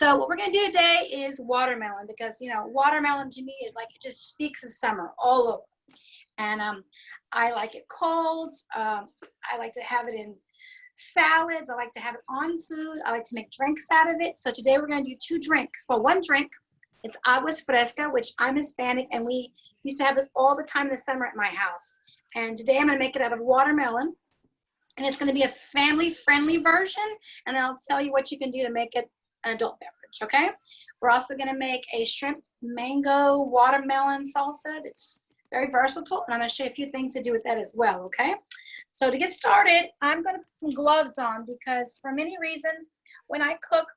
So what we're gonna do today is watermelon, because you know, watermelon to me is like, it just speaks of summer all over. And I like it cold. I like to have it in salads. I like to have it on food. I like to make drinks out of it. So today we're gonna do two drinks. Well, one drink, it's Agua Fresca, which I'm Hispanic, and we used to have this all the time in the summer at my house. And today I'm gonna make it out of watermelon. And it's gonna be a family-friendly version, and I'll tell you what you can do to make it an adult beverage, okay? We're also gonna make a shrimp mango watermelon salsa that's very versatile, and I'm gonna show you a few things to do with that as well, okay? So to get started, I'm gonna put some gloves on, because for many reasons, when I cook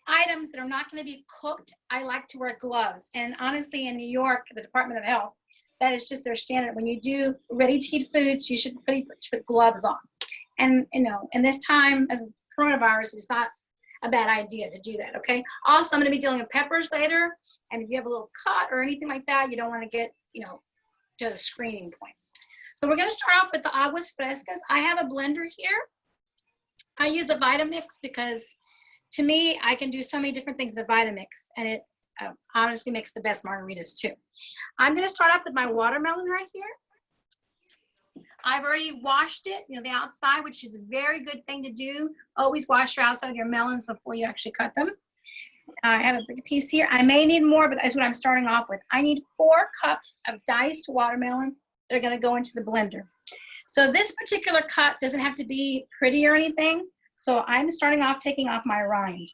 items that are not gonna be cooked, I like to wear gloves. And honestly, in New York, the Department of Health, that is just their standard. When you do ready-to-eat foods, you should put gloves on. And you know, in this time of coronavirus, it's not a bad idea to do that, okay? Also, I'm gonna be dealing with peppers later, and if you have a little cut or anything like that, you don't wanna get, you know, to the screening point. So we're gonna start off with the Aguas Frescas. I have a blender here. I use a Vitamix because to me, I can do so many different things with the Vitamix, and it honestly makes the best margaritas too. I'm gonna start off with my watermelon right here. I've already washed it, you know, the outside, which is a very good thing to do. Always wash your outside of your melons before you actually cut them. I have a big piece here. I may need more, but that's what I'm starting off with. I need 4 cups of diced watermelon that are gonna go into the blender. So this particular cut doesn't have to be pretty or anything. So I'm starting off taking off my rind.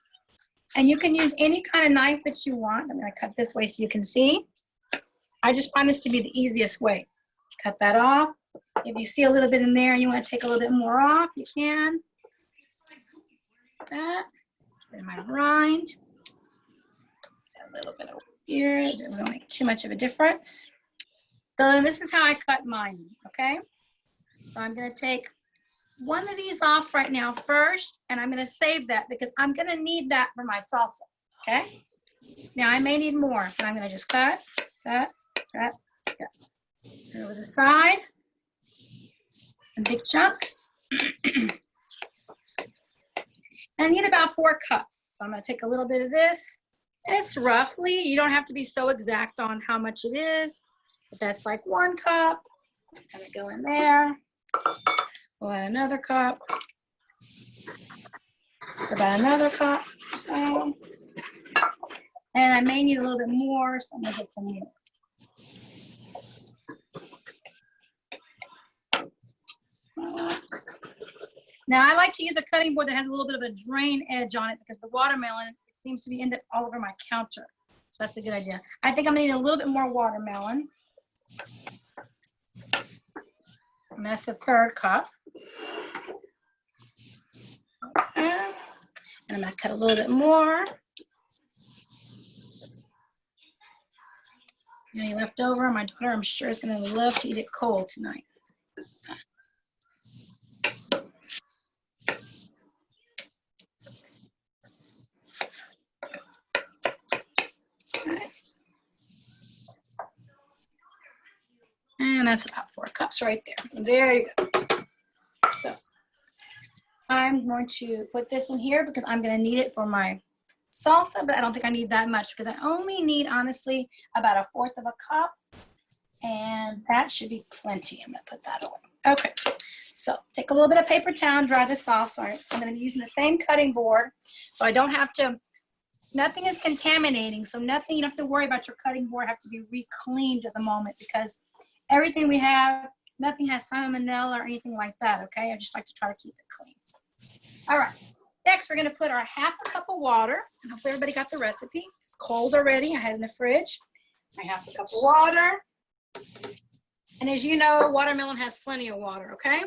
And you can use any kind of knife that you want. I'm gonna cut this way so you can see. I just find this to be the easiest way. Cut that off. If you see a little bit in there and you want to take a little bit more off, you can. Like that. Get my rind. A little bit over here. It doesn't make too much of a difference. So this is how I cut mine, okay? So I'm gonna take one of these off right now first, and I'm gonna save that because I'm gonna need that for my salsa, okay? Now I may need more, but I'm gonna just cut. Over the side, in big chunks. And I need about 4 cups. So I'm gonna take a little bit of this. And it's roughly, you don't have to be so exact on how much it is, but that's like 1 cup. Gonna go in there. We'll add another cup. It's about another cup. So, and I may need a little bit more, so I'm gonna get some more. Now I like to use a cutting board that has a little bit of a drain edge on it, because the watermelon, it seems to be end up all over my counter. So that's a good idea. I think I'm gonna need a little bit more watermelon. And that's the 3rd cup. Okay. And I'm gonna cut a little bit more. Any left over? My daughter, I'm sure, is gonna love to eat it cold tonight. And that's about 4 cups right there. There you go. So I'm going to put this in here because I'm going to need it for my salsa, but I don't think I need that much because I only need, honestly, about 1/4 of a cup. And that should be plenty. I'm going to put that away. Okay. So take a little bit of paper towel and dry this off. So I'm going to be using the same cutting board. So I don't have to, nothing is contaminating. So nothing, you don't have to worry about your cutting board have to be re-cleaned at the moment, because everything we have, nothing has salmonella or anything like that, okay? I just like to try to keep it clean. All right, next we're gonna put our 1/2 cup of water. And hopefully everybody got the recipe. It's cold already, I had it in the fridge. My 1/2 cup of water. And as you know, watermelon has plenty of water, okay?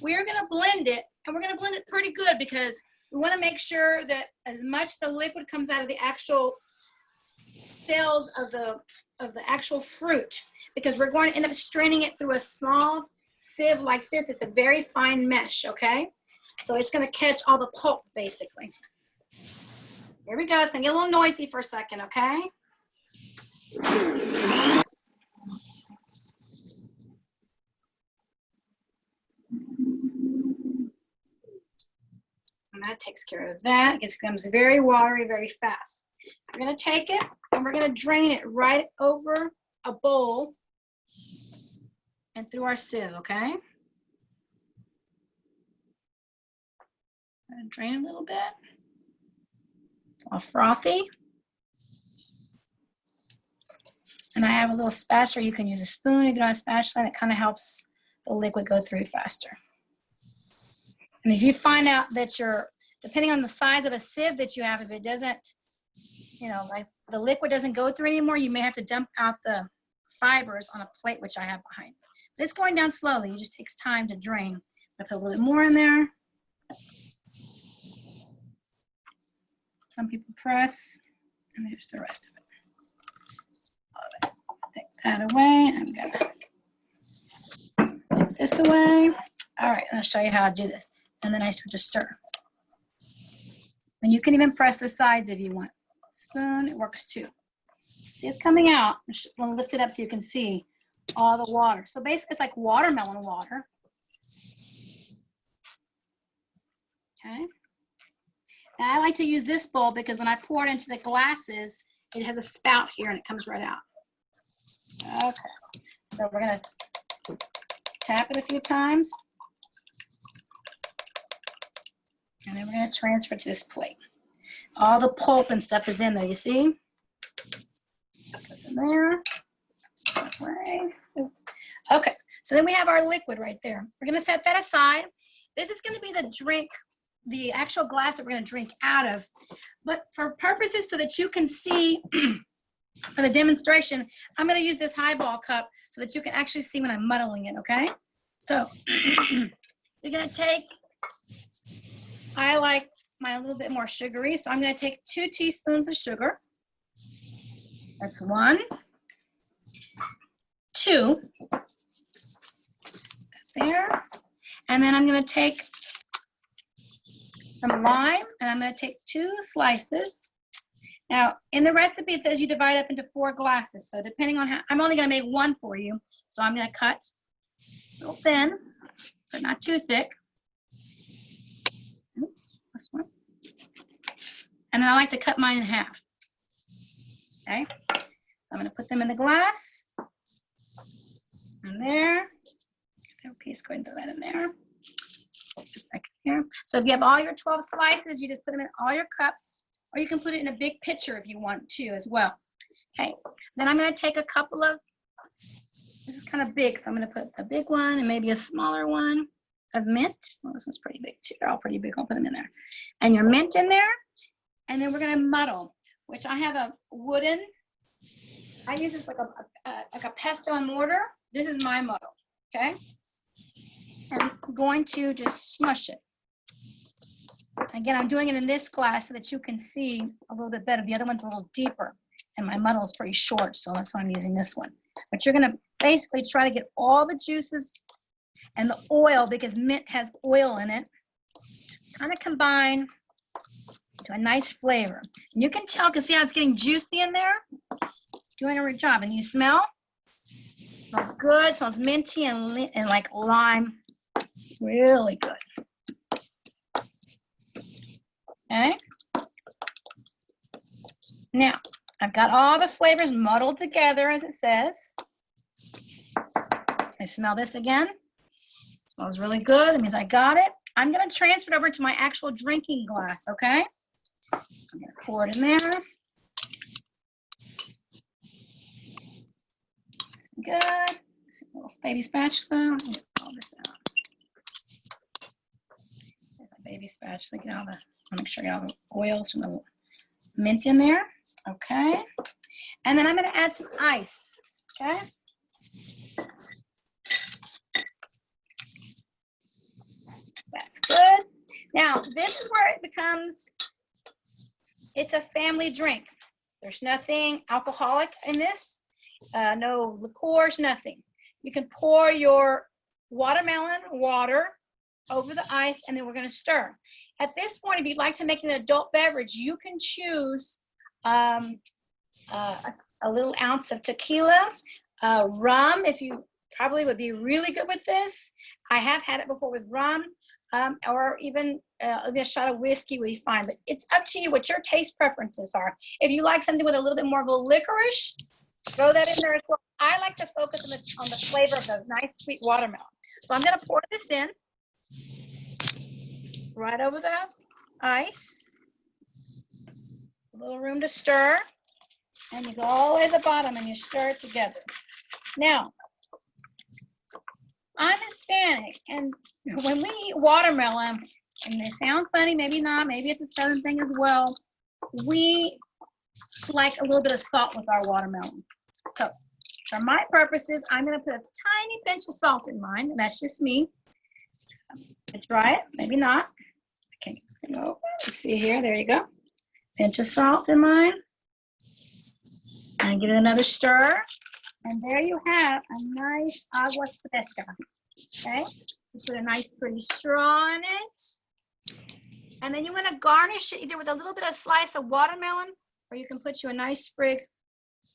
We're gonna blend it, and we're gonna blend it pretty good because we wanna make sure that as much the liquid comes out of the actual cells of the actual fruit, because we're going to end up straining it through a small sieve like this. It's a very fine mesh, okay? So it's gonna catch all the pulp, basically. Here we go. It's gonna get a little noisy for a second, okay? I'm that takes care of that. It becomes very watery, very fast. We're going to take it and we're going to drain it right over a bowl and through our sieve, okay? I'm going to drain a little bit. It's all frothy. And I have a little spatula. You can use a spoon if you don't have a spatula, and it kind of helps the liquid go through faster. And if you find out that depending on the size of a sieve that you have, if it doesn't, you know, like the liquid doesn't go through anymore, you may have to dump out the fibers on a plate, which I have behind. But it's going down slowly. It just takes time to drain. I put a little bit more in there. Some people press, and there's the rest of it. Take that away. I'm gonna take this away. All right, I'll show you how I do this. And then I start to stir. And you can even press the sides if you want. Spoon, it works too. See, it's coming out. I'm gonna lift it up so you can see all the water. So basically, it's like watermelon water. Okay. Now I like to use this bowl because when I pour it into the glasses, it has a spout here and it comes right out. Okay, so we're gonna tap it a few times. And then we're gonna transfer to this plate. All the pulp and stuff is in there, you see? Put this in there. Okay, so then we have our liquid right there. We're gonna set that aside. This is gonna be the drink, the actual glass that we're gonna drink out of. But for purposes so that you can see for the demonstration, I'm gonna use this highball cup so that you can actually see when I'm muddling it, okay? So you're gonna take, I like mine a little bit more sugary, so I'm gonna take 2 teaspoons of sugar. That's 1, 2, there. And then I'm gonna take some lime, and I'm gonna take 2 slices. Now, in the recipe, it says you divide up into 4 glasses. So depending on how, I'm only gonna make 1 for you. So I'm gonna cut a little thin, but not too thick. Oops, this one. And then I like to cut mine in half. Okay, so I'm gonna put them in the glass. And there. Piece, go ahead and throw that in there. Just back here. So if you have all your 12 slices, you just put them in all your cups, or you can put it in a big pitcher if you want to as well. Okay, then I'm gonna take a couple of, this is kind of big, so I'm gonna put a big one and maybe a smaller one of mint. Well, this one's pretty big too. They're all pretty big. I'll put them in there. And your mint in there. And then we're gonna muddle, which I have a wooden, I use this like a pesto and mortar. This is my muddle, okay? And I'm going to just smush it. Again, I'm doing it in this glass so that you can see a little bit better. The other one's a little deeper, and my muddle is pretty short, so that's why I'm using this one. But you're gonna basically try to get all the juices and the oil, because mint has oil in it, to kind of combine to a nice flavor. And you can tell, see how it's getting juicy in there? Doing a great job. And you smell? Smells good, smells minty and like lime. Really good. Okay. Now, I've got all the flavors muddled together as it says. I smell this again. It smells really good. That means I got it. I'm going to transfer it over to my actual drinking glass, okay? I'm going to pour it in there. Good. A little baby spatula. Get all this out. Baby spatula. Get all the, I'll make sure I get all the oils from the mint in there. Okay. And then I'm going to add some ice. Okay. That's good. Now, this is where it becomes, it's a family drink. There's nothing alcoholic in this. No liqueurs, nothing. You can pour your watermelon water over the ice, and then we're going to stir. At this point, if you'd like to make an adult beverage, you can choose a little ounce of tequila, rum, if you probably would be really good with this. I have had it before with rum, or even a shot of whiskey would be fine, but it's up to you what your taste preferences are. If you like something with a little bit more of a licorice, throw that in there as well. I like to focus on the flavor of the nice sweet watermelon. So I'm gonna pour this in right over the ice. A little room to stir, and you go all the way to the bottom and you stir it together. Now, I'm Hispanic, and when we eat watermelon, and they sound funny, maybe not, maybe it's a Southern thing as well, we like a little bit of salt with our watermelon. So for my purposes, I'm gonna put a tiny pinch of salt in mine, and that's just me. Try it, maybe not. Okay, let's see here, there you go. Pinch of salt in mine. And give it another stir. And there you have a nice agua fresca. Okay, you put a nice pretty straw in it. And then you want to garnish it either with a little bit of slice of watermelon, or you can put you a nice sprig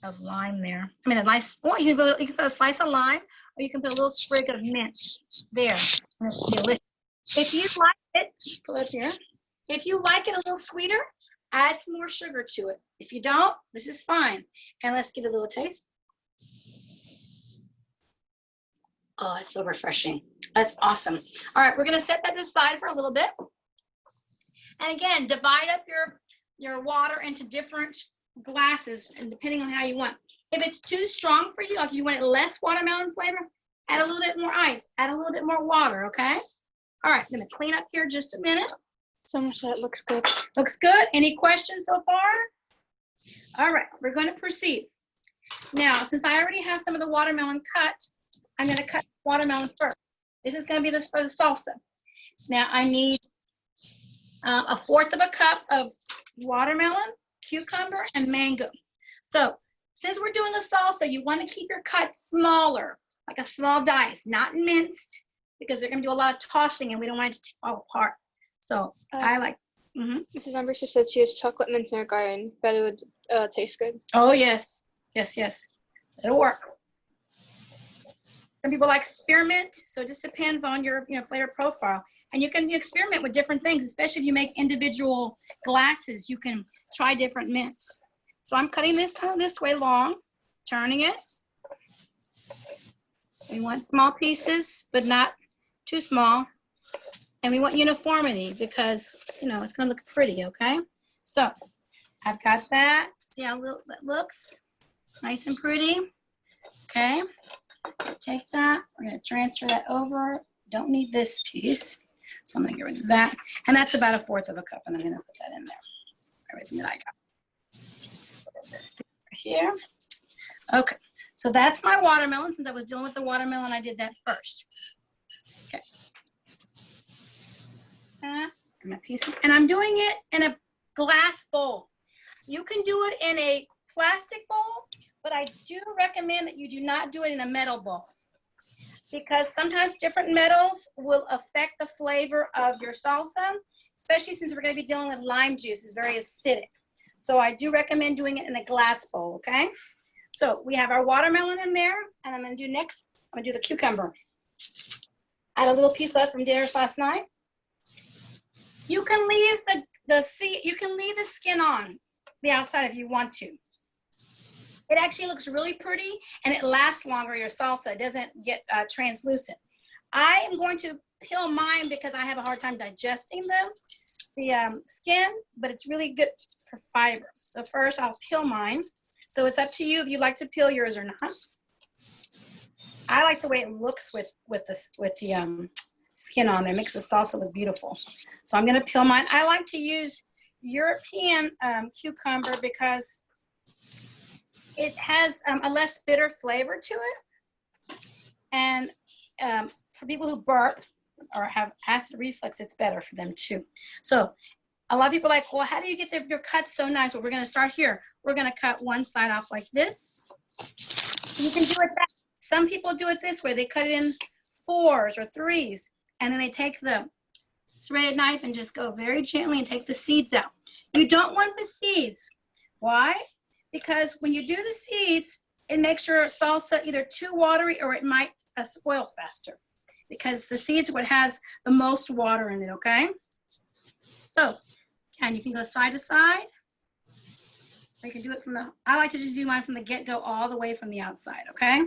of lime there. I mean, a nice, or you can put a slice of lime, or you can put a little sprig of mint there. And it's delicious. If you like it, pull it here. If you like it a little sweeter, add some more sugar to it. If you don't, this is fine. And let's give it a little taste. Oh, it's so refreshing. That's awesome. All right, we're gonna set that aside for a little bit. And again, divide up your water into different glasses, and depending on how you want. If it's too strong for you, like you want it less watermelon flavor, add a little bit more ice, add a little bit more water, okay? All right, I'm gonna clean up here just a minute. So much that looks good. Looks good. Any questions so far? All right, we're going to proceed. Now, since I already have some of the watermelon cut, I'm going to cut watermelon first. This is going to be for the salsa. Now, I need 1/4 of a cup of watermelon, cucumber, and mango. So, since we're doing a salsa, you want to keep your cut smaller, like a small dice, not minced, because they're going to do a lot of tossing, and we don't want it to fall apart. So I like. Mrs. Ambrose said she has chocolate mints in her garden. Bet it would taste good. Oh yes, yes. It'll work. Some people like spearmint, so it just depends on your flavor profile. And you can experiment with different things, especially if you make individual glasses. You can try different mints. So I'm cutting this kind of this way long, turning it. We want small pieces, but not too small. And we want uniformity because, it's going to look pretty, okay? So I've got that. See how that looks? Nice and pretty. Okay. Take that. We're going to transfer that over. Don't need this piece. So I'm going to get rid of that. And that's about 1/4 of a cup. And I'm going to put that in there. Everything that I got. Put this here. Okay. So that's my watermelon. Since I was dealing with the watermelon, I did that first. Okay. My pieces, and I'm doing it in a glass bowl. You can do it in a plastic bowl, but I do recommend that you do not do it in a metal bowl, because sometimes different metals will affect the flavor of your salsa, especially since we're going to be dealing with lime juice. It's very acidic. So I do recommend doing it in a glass bowl, okay? So we have our watermelon in there, and I'm going to do next, I'm going to do the cucumber. I had a little piece left from dinners last night. You can leave the skin on the outside if you want to. It actually looks really pretty, and it lasts longer, your salsa. It doesn't get translucent. I am going to peel mine because I have a hard time digesting the skin, but it's really good for fiber. So first I'll peel mine. So it's up to you if you like to peel yours or not. I like the way it looks with the skin on there. It makes the salsa look beautiful. So I'm going to peel mine. I like to use European cucumber because it has a less bitter flavor to it. And for people who burp or have acid reflux, it's better for them too. So a lot of people are like, well, how do you get your cut so nice? Well, we're going to start here. We're going to cut one side off like this. You can do it that. Some people do it this way. They cut it in 4s or 3s. And then they take the serrated knife and just go very gently and take the seeds out. You don't want the seeds. Why? Because when you do the seeds, it makes your salsa either too watery or it might spoil faster because the seeds what has the most water in it, okay? So, and you can go side to side. Or you can do it from the, I like to just do mine from the get-go all the way from the outside, okay?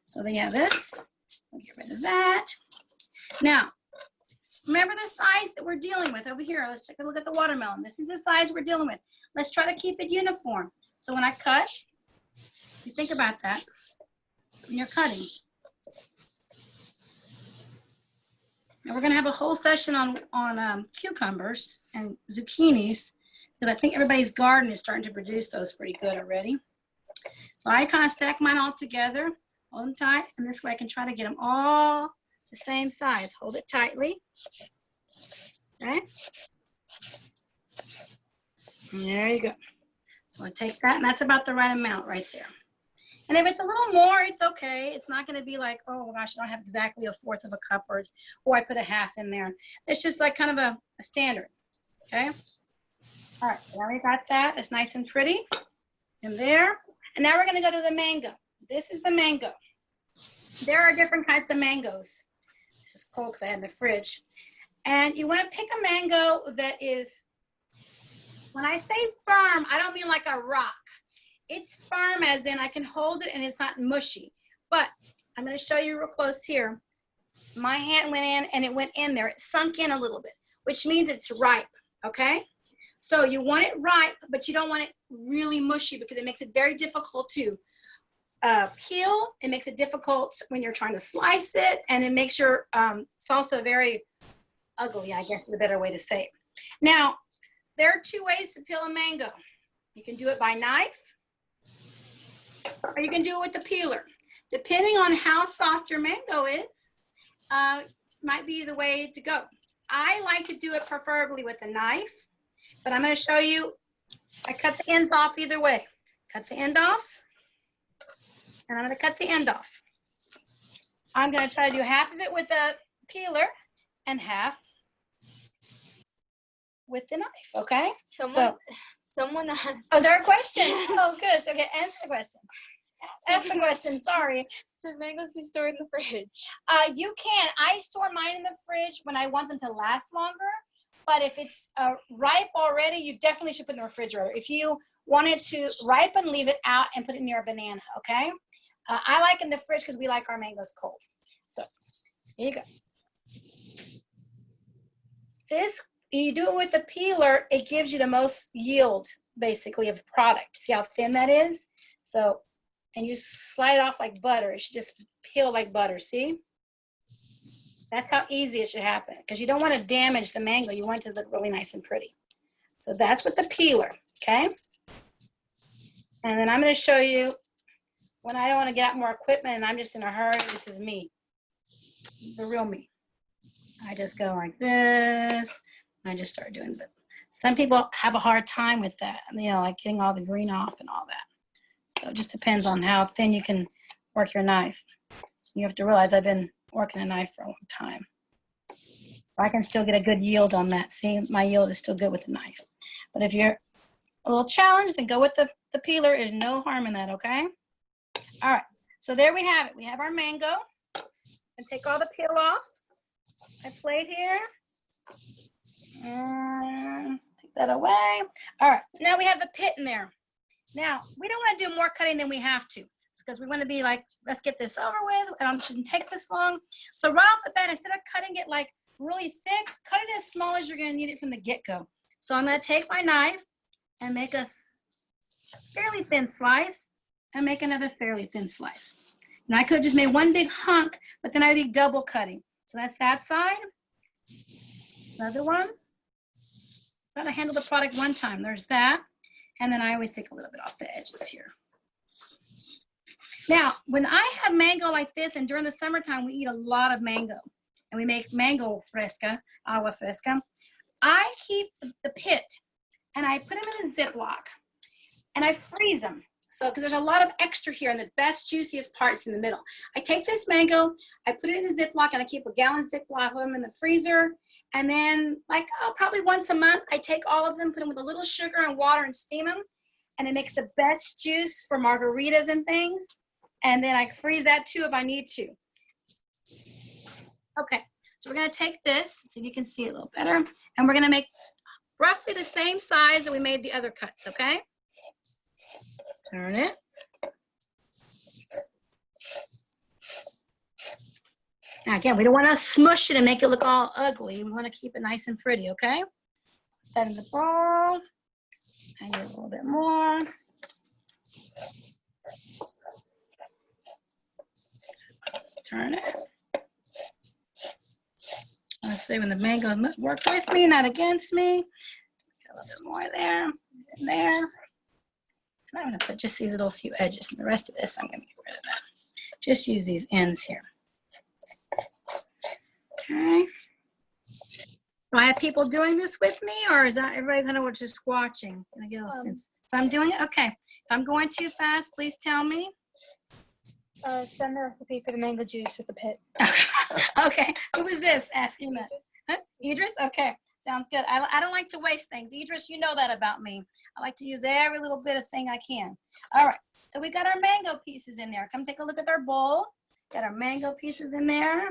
So then you have this. We'll get rid of that. Now, remember the size that we're dealing with over here. Let's take a look at the watermelon. This is the size we're dealing with. Let's try to keep it uniform. So when I cut, you think about that when you're cutting. Now we're gonna have a whole session on cucumbers and zucchinis because I think everybody's garden is starting to produce those pretty good already. So I kind of stack mine all together, hold them tight, and this way I can try to get them all the same size. Hold it tightly, okay? And there you go. So I take that, and that's about the right amount right there. And if it's a little more, it's okay. It's not going to be like, oh gosh, I don't have exactly 1/4 of a cup, or I put a half in there. It's just like kind of a standard, okay? All right, so now we got that. It's nice and pretty in there. And now we're going to go to the mango. This is the mango. There are different kinds of mangoes. This is cold because I had in the fridge. And you want to pick a mango that is, when I say firm, I don't mean like a rock. It's firm as in I can hold it and it's not mushy. But I'm going to show you real close here. My hand went in and it went in there. It sunk in a little bit, which means it's ripe, okay? So you want it ripe, but you don't want it really mushy because it makes it very difficult to peel. It makes it difficult when you're trying to slice it, and it makes your salsa very ugly, I guess is a better way to say it. Now, there are 2 ways to peel a mango. You can do it by knife, or you can do it with the peeler. Depending on how soft your mango is, might be the way to go. I like to do it preferably with a knife, but I'm going to show you, I cut the ends off either way. Cut the end off, and I'm going to cut the end off. I'm going to try to do half of it with the peeler and half with the knife, okay? Someone asked. Oh, is there a question? Oh, good. Okay, answer the question. Ask the question, sorry. Should mangoes be stored in the fridge? You can. I store mine in the fridge when I want them to last longer. But if it's ripe already, you definitely should put it in the refrigerator. If you want it to ripen, leave it out and put it near a banana, okay? I like in the fridge because we like our mangoes cold. So, here you go. This, you do it with a peeler, it gives you the most yield, basically, of product. See how thin that is? So, and you slide it off like butter. It should just peel like butter, see? That's how easy it should happen, because you don't want to damage the mango. You want it to look really nice and pretty. So that's with the peeler, okay? And then I'm going to show you when I don't want to get out more equipment and I'm just in a hurry. This is me, the real me. I just go like this. And I just start doing that. Some people have a hard time with that, you know, like getting all the green off and all that. So it just depends on how thin you can work your knife. You have to realize I've been working a knife for a long time. I can still get a good yield on that. See, my yield is still good with the knife. But if you're a little challenged, then go with the peeler. There's no harm in that, okay? All right, so there we have it. We have our mango. And take all the peel off. My plate here. And take that away. All right, now we have the pit in there. Now, we don't want to do more cutting than we have to, because we want to be like, let's get this over with, and it shouldn't take this long. So right off the bat, instead of cutting it like really thick, cut it as small as you're going to need it from the get-go. So I'm going to take my knife and make a fairly thin slice and make another fairly thin slice. Now I could have just made one big hunk, but then I'd be double cutting. So that's that side. Another one. Gotta handle the product one time. There's that. And then I always take a little bit off the edges here. Now, when I have mango like this, and during the summertime, we eat a lot of mango, and we make mango fresca, agua fresca, I keep the pit, and I put them in a Ziploc, and I freeze them. So, because there's a lot of extra here, and the best, juiciest parts in the middle. I take this mango, I put it in a Ziploc, and I keep a gallon Ziploc of them in the freezer, and then, like, probably once a month, I take all of them, put them with a little sugar and water, and steam them. and it makes the best juice for margaritas and things. And then I freeze that too if I need to. Okay, so we're gonna take this, so you can see it a little better, and we're gonna make roughly the same size that we made the other cuts, okay? Turn it. Now again, we don't wanna smush it and make it look all ugly. We wanna keep it nice and pretty, okay? Put that in the bowl. I need a little bit more. Turn it. Let's see when the mango work with me, not against me. Get a little bit more there, and there. And I'm gonna put just these little few edges, and the rest of this I'm gonna get rid of that. Just use these ends here. Okay. Do I have people doing this with me, or is that everybody kind of just watching? Can I get a sense? So I'm doing it. Okay. If I'm going too fast, please tell me. Send the recipe for the mango juice with the pit. Okay, who was this asking that? Huh? Idris? Okay, sounds good. I don't like to waste things. Idris, you know that about me. I like to use every little bit of thing I can. All right, so we got our mango pieces in there. Come take a look at our bowl. Got our mango pieces in there.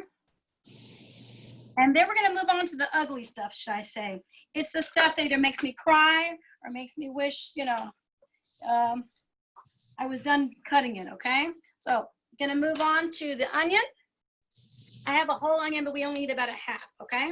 And then we're gonna move on to the ugly stuff, should I say. It's the stuff that either makes me cry or makes me wish, you know, I was done cutting it, okay? So gonna move on to the onion. I have a whole onion, but we only need about a half, okay?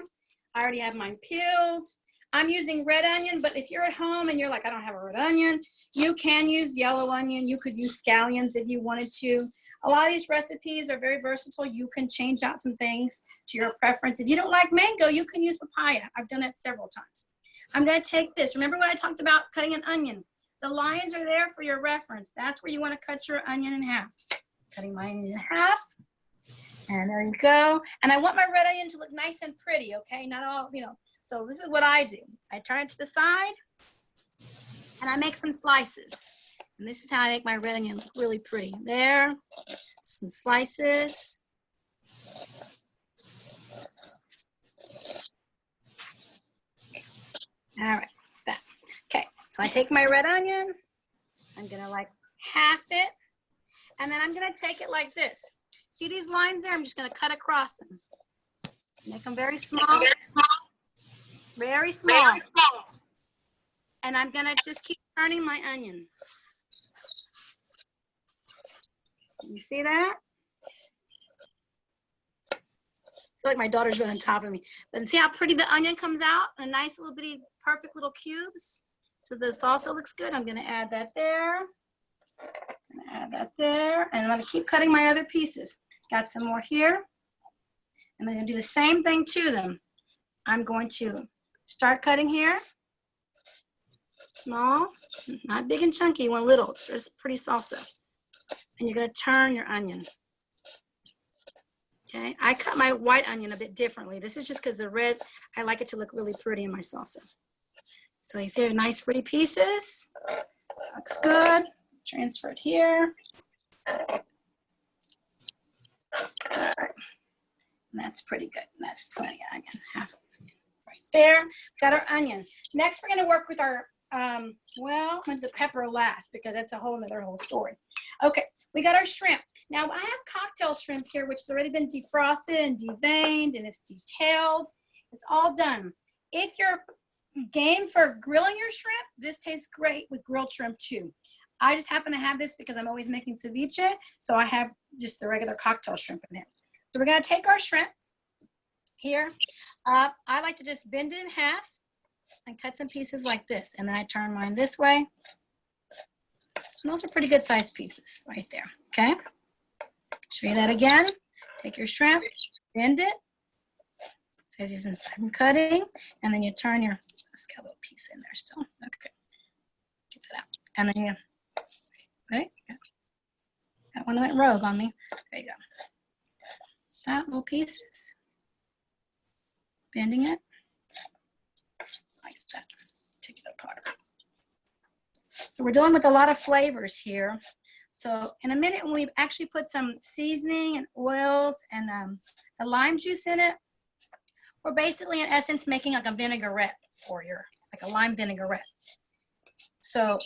I already have mine peeled. I'm using red onion, but if you're at home and you're like, I don't have a red onion, you can use yellow onion. You could use scallions if you wanted to. A lot of these recipes are very versatile. You can change out some things to your preference. If you don't like mango, you can use papaya. I've done that several times. I'm gonna take this. Remember when I talked about cutting an onion? The lines are there for your reference. That's where you wanna cut your onion in half. Cutting my onion in half. And there you go. And I want my red onion to look nice and pretty, okay? Not all, you know. So this is what I do. I turn it to the side and I make some slices. And this is how I make my red onion look really pretty. There, some slices. All right, that. Okay, so I take my red onion. I'm gonna like half it. And then I'm gonna take it like this. See these lines there? I'm just gonna cut across them. Make them very small. Very small. And I'm gonna just keep turning my onion. You see that? I feel like my daughter's right on top of me. But see how pretty the onion comes out? A nice little bitty, perfect little cubes. So the salsa looks good. I'm gonna add that there. Add that there, and I'm gonna keep cutting my other pieces. Got some more here, and I'm gonna do the same thing to them. I'm going to start cutting here, small, not big and chunky, one little, just pretty salsa. And you're gonna turn your onion. Okay, I cut my white onion a bit differently. This is just because the red, I like it to look really pretty in my salsa. So you see nice pretty pieces, looks good. Transfer it here. All right. And that's pretty good. And that's plenty of onion. Half of onion right there. Got our onion. Next, we're going to work with our, well, I'm going to do the pepper last because that's a whole story. Okay, we got our shrimp. Now, I have cocktail shrimp here, which has already been defrosted and deveined, and it's detailed. It's all done. If you're game for grilling your shrimp, this tastes great with grilled shrimp too. I just happen to have this because I'm always making ceviche, so I have just the regular cocktail shrimp in there. So we're gonna take our shrimp here. I like to just bend it in half and cut some pieces like this, and then I turn mine this way. And those are pretty good sized pieces right there, okay? Show you that again. Take your shrimp, bend it. Says using I'm cutting, and then you turn your, let's get a little piece in there still. Okay, get that out. And then you, right? That one went rogue on me. There you go. That little pieces. Bending it like that. Take it apart. So we're dealing with a lot of flavors here. So in a minute, when we actually put some seasoning and oils and the lime juice in it, we're basically in essence making like a vinaigrette for your, like a lime vinaigrette. So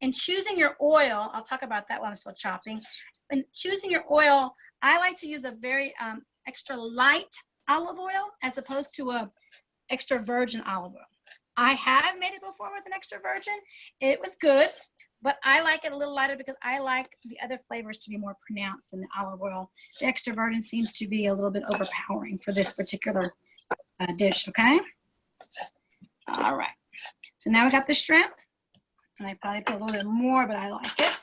in choosing your oil, I'll talk about that while I'm still chopping. In choosing your oil, I like to use a very extra light olive oil as opposed to a extra virgin olive oil. I have made it before with an extra virgin. It was good, but I like it a little lighter because I like the other flavors to be more pronounced than the olive oil. The extra virgin seems to be a little bit overpowering for this particular dish, okay? All right. So now we got the shrimp. And I probably put a little bit more, but I like it.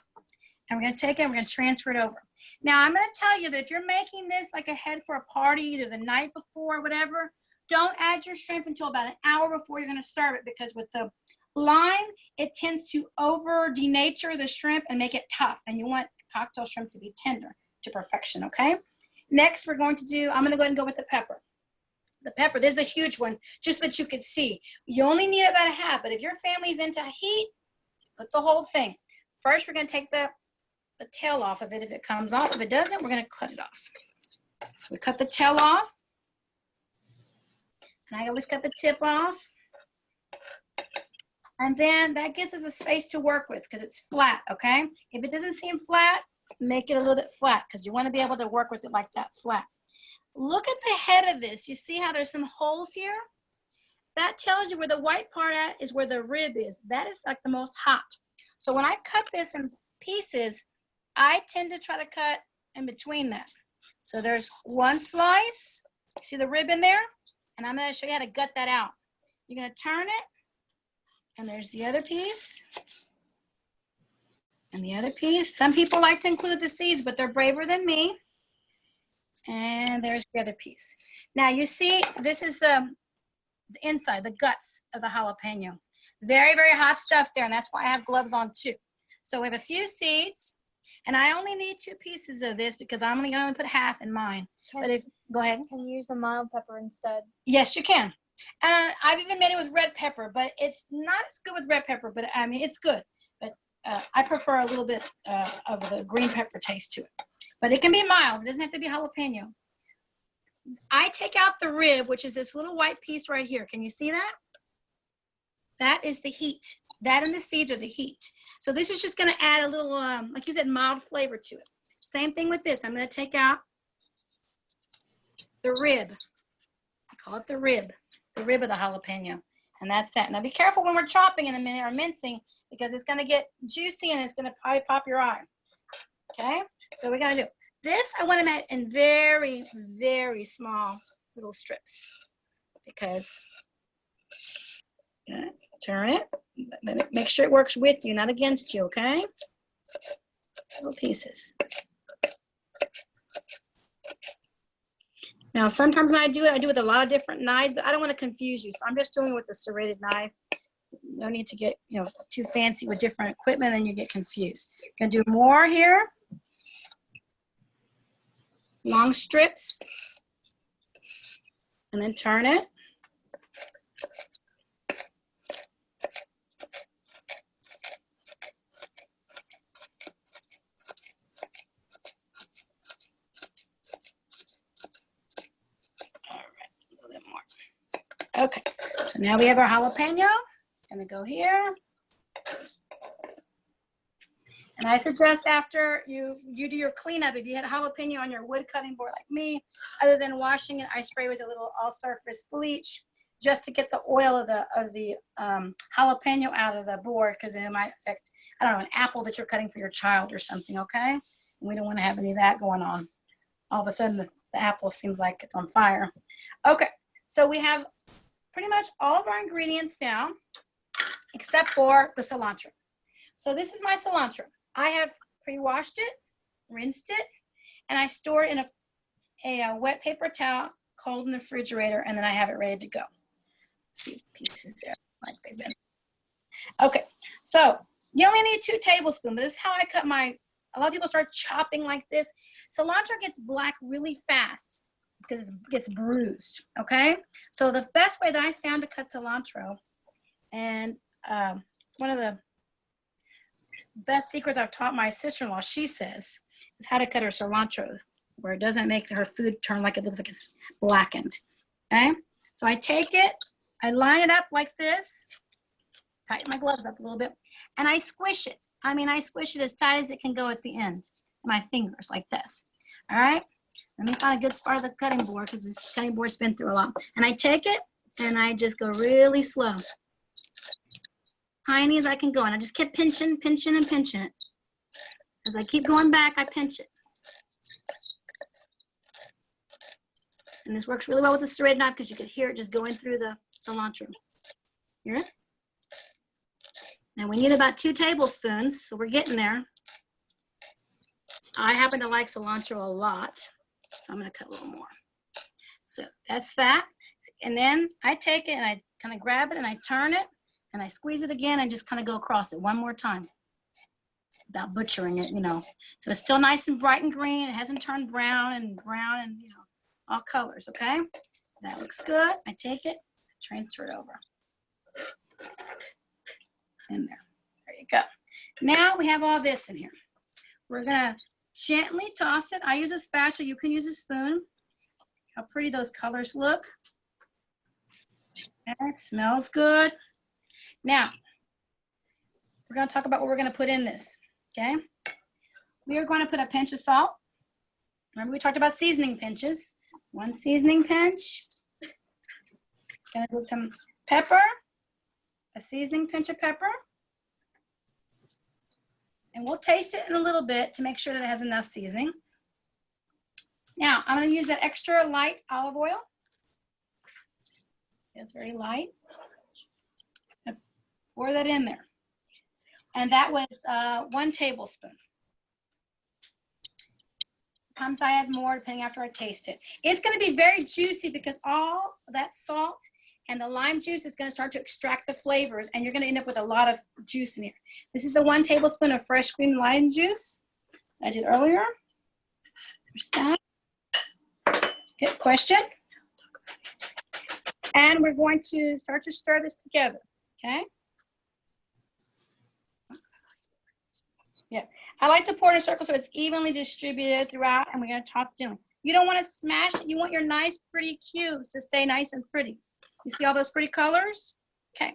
And we're going to take it and we're going to transfer it over. Now, I'm going to tell you that if you're making this like ahead for a party, either the night before or whatever, don't add your shrimp until about an hour before you're going to serve it, because with the lime, it tends to over denature the shrimp and make it tough. And you want cocktail shrimp to be tender to perfection, okay? Next, we're going to do, I'm going to go ahead and go with the pepper. The pepper, this is a huge one, just so that you could see. You only need about a half, but if your family's into heat, put the whole thing. First, we're going to take the tail off of it if it comes off. If it doesn't, we're going to cut it off. So we cut the tail off. And I always cut the tip off. And then that gives us a space to work with because it's flat, okay? If it doesn't seem flat, make it a little bit flat because you want to be able to work with it like that flat. Look at the head of this. You see how there's some holes here? That tells you where the white part at is where the rib is. That is like the most hot. So when I cut this in pieces, I tend to try to cut in between that. So there's one slice. See the rib in there? And I'm going to show you how to gut that out. You're going to turn it. And there's the other piece. And the other piece. Some people like to include the seeds, but they're braver than me. And there's the other piece. Now you see, this is the inside, the guts of the jalapeno. Very, very hot stuff there, and that's why I have gloves on too. So we have a few seeds, and I only need 2 pieces of this because I'm only going to put half in mine. Go ahead. Can you use a mild pepper instead? Yes, you can. And I've even made it with red pepper, but it's not as good with red pepper, but I mean, it's good. But I prefer a little bit of the green pepper taste to it. But it can be mild. It doesn't have to be jalapeno. I take out the rib, which is this little white piece right here. Can you see that? That is the heat. That and the seeds are the heat. So this is just going to add a little, like you said, mild flavor to it. Same thing with this. I'm going to take out the rib. I call it the rib of the jalapeno. And that's that. Now be careful when we're chopping in a minute or mincing because it's going to get juicy and it's going to probably pop your eye. Okay? So we're going to do this. I want to make in very, very small little strips because turn it. Make sure it works with you, not against you, okay? Little pieces. Now, sometimes when I do it with a lot of different knives, but I don't want to confuse you, so I'm just doing it with a serrated knife. No need to get, too fancy with different equipment and you get confused. Gonna do more here. Long strips. And then turn it. Okay, so now we have our jalapeno. It's gonna go here. And I suggest after you do your cleanup, if you had a jalapeno on your wood cutting board like me, other than washing it, I spray with a little all-surface bleach just to get the oil of the jalapeno out of the board because it might affect, I don't know, an apple that you're cutting for your child or something, okay? And we don't want to have any of that going on. All of a sudden, the apple seems like it's on fire. Okay, so we have pretty much all of our ingredients now, except for the cilantro. So this is my cilantro. I have pre-washed it, rinsed it, and I store it in a wet paper towel, cold in the refrigerator, and then I have it ready to go. A few pieces there, like they've been. Okay, so you only need 2 tablespoons, but this is how I cut my, a lot of people start chopping like this. Cilantro gets black really fast because it gets bruised, okay? So the best way that I found to cut cilantro, and it's one of the best secrets I've taught my sister-in-law, she says, is how to cut her cilantro where it doesn't make her food turn like it looks like it's blackened, okay? So I take it, I line it up like this, tighten my gloves up a little bit, and I squish it. I mean, I squish it as tight as it can go at the end. My fingers like this. All right. Let me find a good spot of the cutting board because this cutting board's been through a lot. And I take it and I just go really slow. Tiny as I can go. And I just keep pinching, pinching, and pinching it. As I keep going back, I pinch it. And this works really well with the serrated knife because you can hear it just going through the cilantro. Hear it? Now we need about 2 tablespoons, so we're getting there. I happen to like cilantro a lot, so I'm gonna cut a little more. So that's that. And then I take it and I kind of grab it and I turn it and I squeeze it again and just kind of go across it one more time without butchering it, you know. So it's still nice and bright and green. It hasn't turned brown and you know, all colors, okay? That looks good. I take it, transfer it over. In there. There you go. Now we have all this in here. We're gonna gently toss it. I use a spatula. You can use a spoon. How pretty those colors look. And it smells good. Now, we're gonna talk about what we're gonna put in this, okay? We are going to put a pinch of salt. Remember we talked about seasoning pinches. 1 seasoning pinch. Gonna put some pepper. A seasoning pinch of pepper. And we'll taste it in a little bit to make sure that it has enough seasoning. Now, I'm going to use that extra light olive oil. It's very light. Pour that in there. And that was 1 tablespoon. Sometimes I add more depending after I taste it. It's going to be very juicy because all that salt and the lime juice is going to start to extract the flavors, and you're going to end up with a lot of juice in here. This is the 1 tablespoon of fresh green lime juice I did earlier. There's that. Good question. And we're going to start to stir this together, okay? Yeah, I like to pour in a circle so it's evenly distributed throughout, and we're going to toss it gently. You don't want to smash it. You want your nice, pretty cubes to stay nice and pretty. You see all those pretty colors? Okay.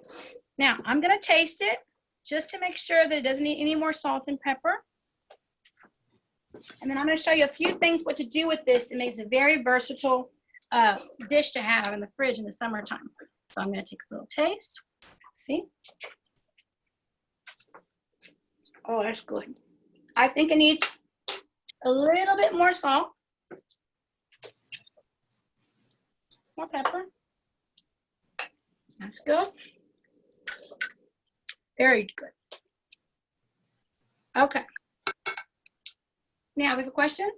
Now, I'm going to taste it just to make sure that it doesn't need any more salt and pepper. And then I'm going to show you a few things what to do with this. It makes a very versatile dish to have in the fridge in the summertime. So I'm going to take a little taste. See? Oh, that's good. I think it needs a little bit more salt. More pepper. That's good. Very good. Okay. Now we have a question.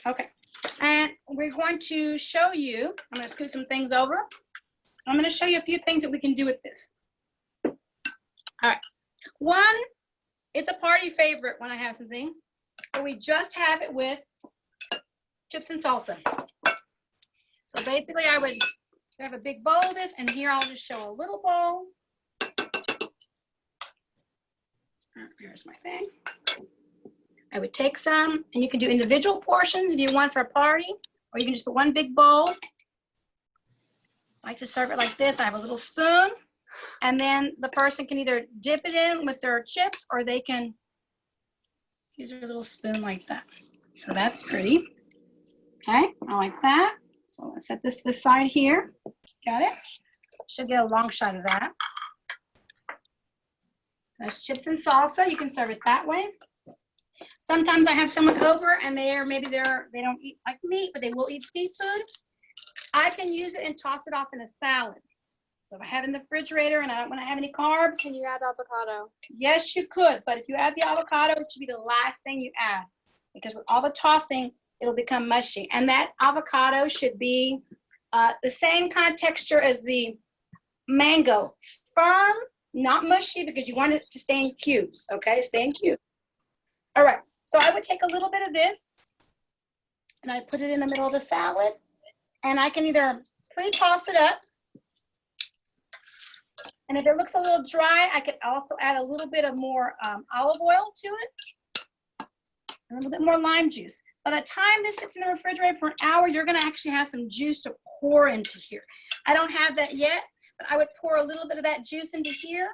Okay. And we're going to show you, I'm going to scoot some things over. I'm going to show you a few things that we can do with this. All right. 1, it's a party favorite when I have something, but we just have it with chips and salsa. So basically I would have a big bowl of this, and here I'll just show a little bowl. Here's my thing. I would take some, and you can do individual portions if you want for a party, or you can just put 1 big bowl. I like to serve it like this. I have a little spoon, and then the person can either dip it in with their chips, or they can use their little spoon like that. So that's pretty. Okay, I like that. So I'm gonna set this to the side here. Got it? Should get a long shot of that. So that's chips and salsa. You can serve it that way. Sometimes I have someone over and they don't eat like meat, but they will eat seafood. I can use it and toss it off in a salad. So if I have it in the refrigerator and I don't want to have any carbs. Can you add avocado? Yes, you could, but if you add the avocado, it should be the last thing you add, because with all the tossing, it'll become mushy. And that avocado should be the same kind of texture as the mango. Firm, not mushy, because you want it to stay in cubes, okay? Stay in cubes. All right, so I would take a little bit of this, and I put it in the middle of the salad, and I can either pre-toss it up, and if it looks a little dry, I could also add a little bit of more olive oil to it, a little bit more lime juice. By the time this sits in the refrigerator for an hour, you're gonna actually have some juice to pour into here. I don't have that yet, But I would pour a little bit of that juice into here,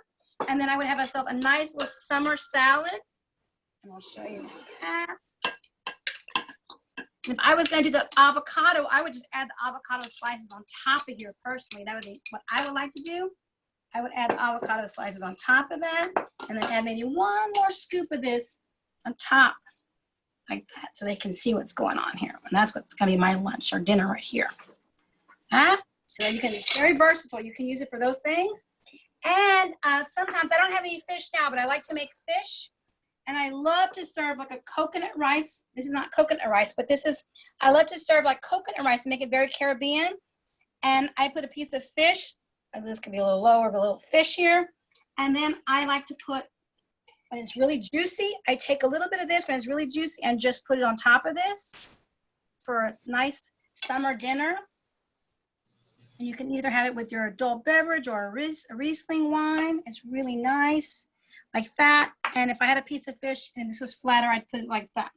and then I would have myself a nice little summer salad. And I'll show you that. If I was going to do the avocado, I would just add the avocado slices on top of here personally. That would be what I would like to do. I would add the avocado slices on top of that, and then add maybe one more scoop of this on top, like that, so they can see what's going on here. And that's what's going to be my lunch or dinner right here. So you can, it's very versatile. You can use it for those things. And sometimes, I don't have any fish now, but I like to make fish. And I love to serve like a coconut rice. This is not coconut rice, but this is, I love to serve like coconut rice and make it very Caribbean. And I put a piece of fish, and this can be a little lower, but a little fish here. And then I like to put, when it's really juicy, I take a little bit of this when it's really juicy and just put it on top of this for a nice summer dinner. And you can either have it with your adult beverage or a Riesling wine. It's really nice, like that. And if I had a piece of fish and this was flatter, I'd put it like that.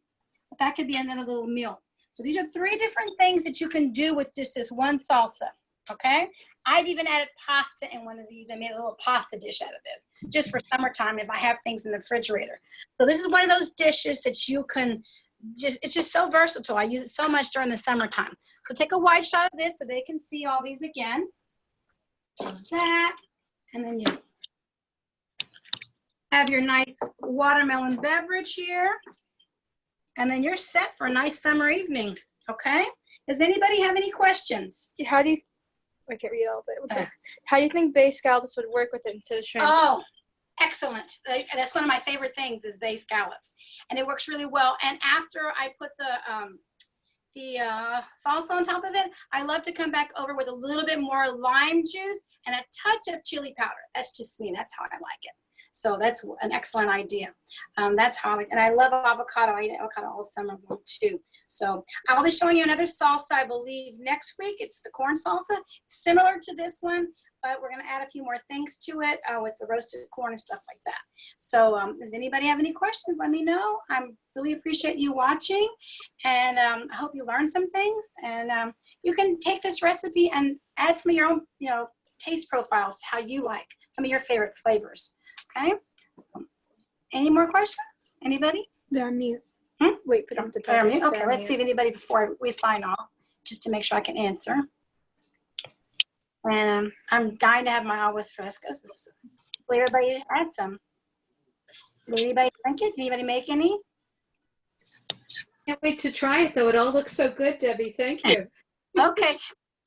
But that could be another little meal. So these are 3 different things that you can do with just this one salsa, okay? I've even added pasta in one of these. I made a little pasta dish out of this, just for summertime if I have things in the refrigerator. So this is one of those dishes that you can just, it's just so versatile. I use it so much during the summertime. So take a wide shot of this so they can see all these again. Like that, and then you have your nice watermelon beverage here. And then you're set for a nice summer evening, okay? Does anybody have any questions? How do you, I can't read all of it. How do you think bay scallops would work with it instead of shrimp? Oh, excellent. That's one of my favorite things is bay scallops. And it works really well. And after I put the salsa on top of it, I love to come back over with a little bit more lime juice and a touch of chili powder. That's just me. That's how I like it. So that's an excellent idea. That's how I like it. And I love avocado. I eat avocado all summer long too. So I'll be showing you another salsa, I believe, next week. It's the corn salsa, similar to this one, but we're going to add a few more things to it with the roasted corn and stuff like that. So does anybody have any questions? Let me know. I really appreciate you watching, and I hope you learned some things. And you can take this recipe and add some of your own, taste profiles to how you like some of your favorite flavors. Okay. So, any more questions? Anybody? They're on mute. Wait for them to tell me. Okay, let's see if anybody before we sign off, just to make sure I can answer. And I'm dying to have my Agua Fresca. Will everybody add some? Did anybody drink it? Did anybody make any? Can't wait to try it, though. It all looks so good, Debbie. Thank you. Okay.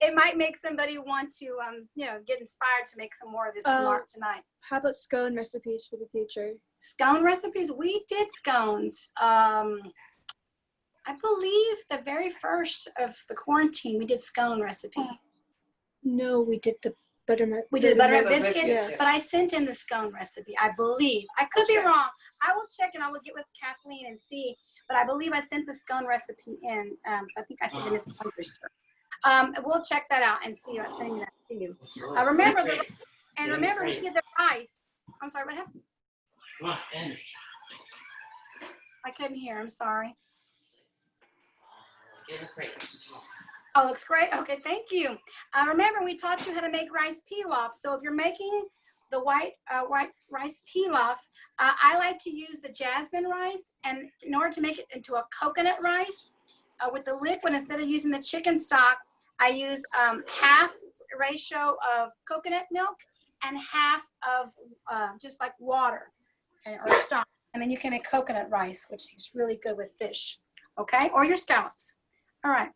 It might make somebody want to, get inspired to make some more of this tonight. How about scone recipes for the future? Scone recipes? We did scones. I believe the very first of the quarantine, we did scone recipe. No, we did the buttermilk. We did buttermilk biscuits, yes. But I sent in the scone recipe, I believe. I could be wrong. I will check and I will get with Kathleen and see. But I believe I sent the scone recipe in. So I think I sent it to Mr. Hunterster. We'll check that out and see. I'll send that to you. Remember we did the rice. I'm sorry, what happened? I couldn't hear. I'm sorry. Oh, looks great. Okay, thank you. Remember, we taught you how to make rice pilaf. So if you're making the white rice pilaf, I like to use the jasmine rice, and in order to make it into a coconut rice, with the liquid, instead of using the chicken stock, I use half ratio of coconut milk and half of just like water or stock. And then you can make coconut rice, which is really good with fish, okay? Or your scallops. All right.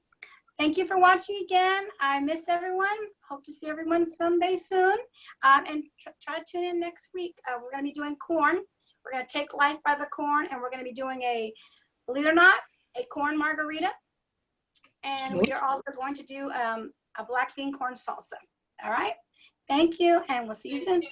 Thank you for watching again. I miss everyone. Hope to see everyone someday soon. And try to tune in next week. We're going to be doing corn. We're going to take life by the corn, and we're going to be doing believe it or not, a corn margarita. And we are also going to do a black bean corn salsa. All right. Thank you, and we'll see you soon.